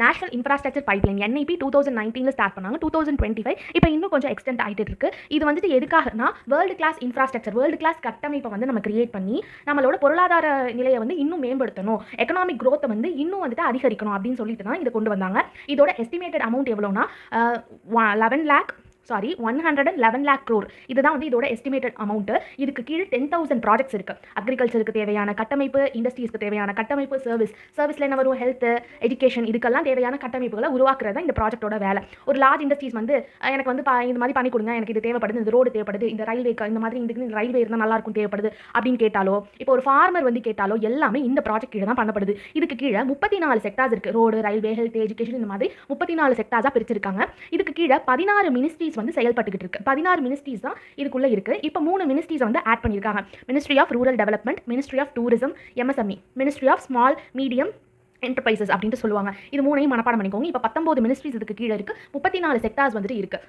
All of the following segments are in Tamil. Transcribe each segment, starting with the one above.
National infrastructure pipeline NIP 2019 start பண்ணாங்க. 2025 இப்போ இன்னும் கொஞ்சம் எக்ஸ்டெண்ட் ஆகிட்டு இருக்கு. இது வந்துட்டு எதுக்காகனா world class infrastructure, world class கட்டமைப்பை வந்து நம்ம கிரியேட் பண்ணி நம்மளோட பொருளாதார நிலையை வந்து இன்னும் மேம்படுத்தணும், எக்கனாமிக் growth வந்து இன்னும் வந்துட்டு அதிகரிக்கணும் அப்படின்னு சொல்லிட்டு தான் இதை கொண்டு வந்தாங்க. இதோட எஸ்டிமேட்டட் அமௌண்ட் எவ்வளோனா 111 lakh crore. இதுதான் வந்து இதோட எஸ்டிமேட்டட் அமௌண்ட். இதுக்கு கீழே 10,000 ப்ராஜெக்ட்ஸ் இருக்கு. அக்ரிகல்ச்சருக்கு தேவையான கட்டமைப்பு, இண்டஸ்ட்ரீஸ்க்கு தேவையான கட்டமைப்பு, சர்வீஸ்ல என்ன வரும், ஹெல்த், எஜுகேஷன், இதுக்கெல்லாம் தேவையான கட்டமைப்புகளை உருவாக்குறது இந்த ப்ராஜெக்டோட வேலை. ஒரு லார்ஜ் இண்டஸ்ட்ரீஸ் வந்து எனக்கு வந்து இந்த மாதிரி பண்ணி கொடுங்க, எனக்கு இது தேவைப்படுது, இந்த ரோடு தேவைப்படுது, இந்த ரயில்வேக்கு இந்த மாதிரி இந்த ரயில்வே இருந்தால் நல்லா இருக்கும் தேவைப்படுது அப்படின்னு கேட்டாலோ, இப்போ ஒரு ஃபார்மர் வந்து கேட்டாலோ எல்லாமே இந்த ப்ராஜெக்ட் கீழே தான் பண்ணப்படுது. இதுக்கு கீழே 34 செக்டார்ஸ் இருக்கு. ரோடு, ரயில்வே, ஹெல்த், எஜுகேஷன், இந்த மாதிரி 34 செக்டார்ஸா பிரிச்சிருக்காங்க. இதுக்கு கீழே 16 மினிஸ்ட்ரீஸ் வந்து செயல்பட்டுக்கிட்டு இருக்கு. 16 மினிஸ்ட்ரீஸ் தான் இதுக்குள்ள இருக்கு. இப்போ 3 மினிஸ்ட்ரீஸ் வந்து ஆட் பண்ணியிருக்காங்க. Ministry of rural development, ministry of tourism, MSME, ministry of small medium enterprises அப்படின்ட்டு சொல்லுவாங்க. இது மூணையும் மனப்பாடம் பண்ணிக்கோங்க. இப்போ 19 மினிஸ்ட்ரீஸ் இதுக்கு கீழே இருக்கு. 34 செக்டார்ஸ் வந்துட்டு இருக்கு.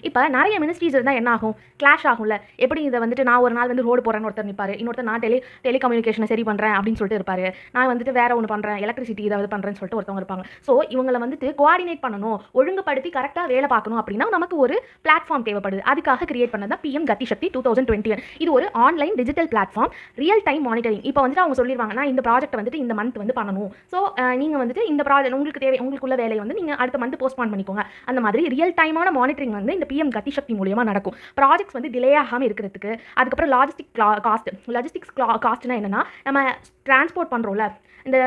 இப்போ நிறைய மினிஸ்ட்ரீஸ் இருந்தால் என்ன ஆகும், கிளாஷ் ஆகும்ல. எப்படி இதை வந்துட்டு நான் ஒரு நாள் வந்து ரோடு போடுறேன்னு ஒருத்தர் நிற்பாரு, இன்னொருத்தர் நான் டெலிகம்யூனிகேஷனை சரி பண்ணுறேன் அப்படின்னு சொல்லிட்டு இருப்பாரு, நான் வந்துட்டு வேற ஒன்று பண்ணுறேன், எலக்ட்ரிசிட்டி இதை பண்ணுறேன்னு சொல்லிட்டு ஒருத்தவங்க இருப்பாங்க. ஸோ இவங்களை வந்துட்டு கோஆர்டினேட் பண்ணணும், ஒழுங்குபடுத்தி கரெக்டாக வேலை பார்க்கணும் அப்படின்னா நமக்கு ஒரு பிளாட்ஃபார்ம் தேவைப்படுது. அதுக்காக கிரியேட் பண்ணது தான் PM Gati Shakti 2021. இது ஒரு online digital platform, real time monitoring. இப்போ வந்துட்டு அவங்க சொல்லிடுவாங்க, நான் இந்த ப்ராஜெக்ட் வந்துட்டு இந்த மந்த் வந்து பண்ணணும், ஸோ நீங்கள் வந்துட்டு இந்த ப்ராஜெக்ட் உங்களுக்கு தேவை, உங்களுக்குள்ள வேலையை வந்து நீங்கள் அடுத்த மந்த் போஸ்ட்பான் பண்ணிக்கோங்க. அந்த மாதிரி ரியல் டைமான மானிட்டரிங் வந்து இந்த PM Gati Shakti மூலியமாக நடக்கும். ப்ராஜெக்ட்ஸ் வந்து டிலே ஆகாமல் இருக்கிறதுக்கு. அதுக்கப்புறம் லாஜிஸ்டிக்ஸ் காஸ்ட்னா என்னன்னா, நம்ம டிரான்ஸ்போர்ட் பண்ணுறோம்ல, இந்த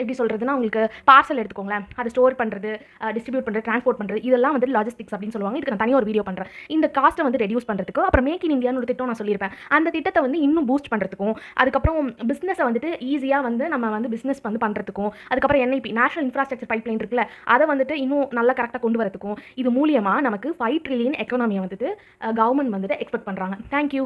எப்படி சொல்கிறதுனா, உங்களுக்கு பார்சல் எடுத்துக்கோங்களேன், அதை ஸ்டோர் பண்ணுறது, டிஸ்ட்ரிபியூட் பண்ணுறது, டிரான்ஸ்போர்ட் பண்ணுறது, இதெல்லாம் வந்து லாஜிஸ்டிக்ஸ் அப்படின்னு சொல்லுவாங்க. இதுக்கு நான் தனியாக ஒரு வீடியோ பண்ணுறேன். இந்த காஸ்ட்டை வந்து ரெடியூஸ் பண்ணுறதுக்கு, அப்புறம் மேக் இன் இந்தியான்னு ஒரு திட்டம் நான் சொல்லியிருப்பேன். அந்த திட்டத்தை வந்து இன்னும் பூஸ்ட் பண்ணுறதுக்கும், அதுக்கப்புறம் பிஸ்னஸை வந்துட்டு ஈஸியாக வந்து நம்ம வந்து பிஸ்னஸ் வந்து பண்ணுறதுக்கும், அதுக்கப்புறம் NIP நேஷனல் இன்ஃப்ராஸ்ட்ரக்சர் பைப்லைன் இருக்குல்ல, அதை வந்துட்டு இன்னும் நல்லா கரெக்டாக கொண்டு வரதுக்கும், இது மூலியமாக நமக்கு 5 trillion எக்கனாமியை வந்துட்டு கவர்மெண்ட் வந்துட்டு எக்ஸ்பெக்ட் பண்ணுறாங்க. தேங்க்யூ.